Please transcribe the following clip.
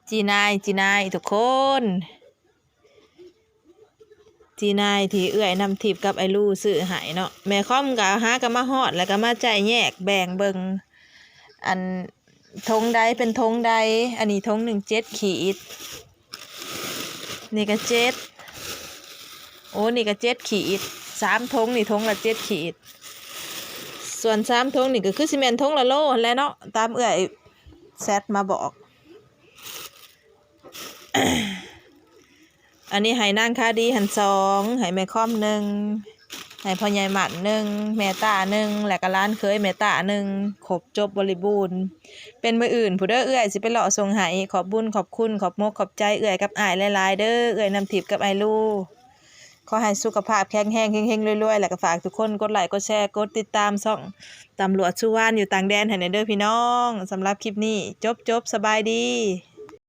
จีนายทุกคนจีนายที่เอื้อยนำทิพย์กับไอ้ลู่ซื้อให้เนาะแม่ค่อมก็หาก็มาฮอดแล้วก็มาใจแยกแบ่งเบิ่งอันธงใดเป็นธงใดอันนี้ธงหนึ่ง7 ขีดนี่ก็7โอ้นี่ก็7 ขีด3 ธงนี่ธงละ7 ขีดส่วน3 ธงนี่ก็คือสิแม่นธงละโลแล้วเนาะตามเอื้อยแซดมาบอก อันนี้ให้นางคาดีหัน2ให้แม่ค่อม1ให้พ่อใหญ่หมัด1แม่ตา1และก็ร้านเคยแม่ตา1ครบจบบริบูรณ์เป็นมื้ออื่นผู้เด้อเอื้อยสิไปเลาะส่งให้ขอบบุญขอบคุณขอบมกขอบใจเอื้อยกับอ้ายหลายๆเด้อเอื้อยนำทิพย์กับอ้ายลูขอให้สุขภาพแข็งแรงเฮงๆรวยๆแล้วก็ฝากทุกคนกดไลค์กดแชร์กดติดตามช่องตำรวจสุวรรณอยู่ต่างแดนให้เด้อพี่น้องสำหรับคลิปนี้จบสบายดี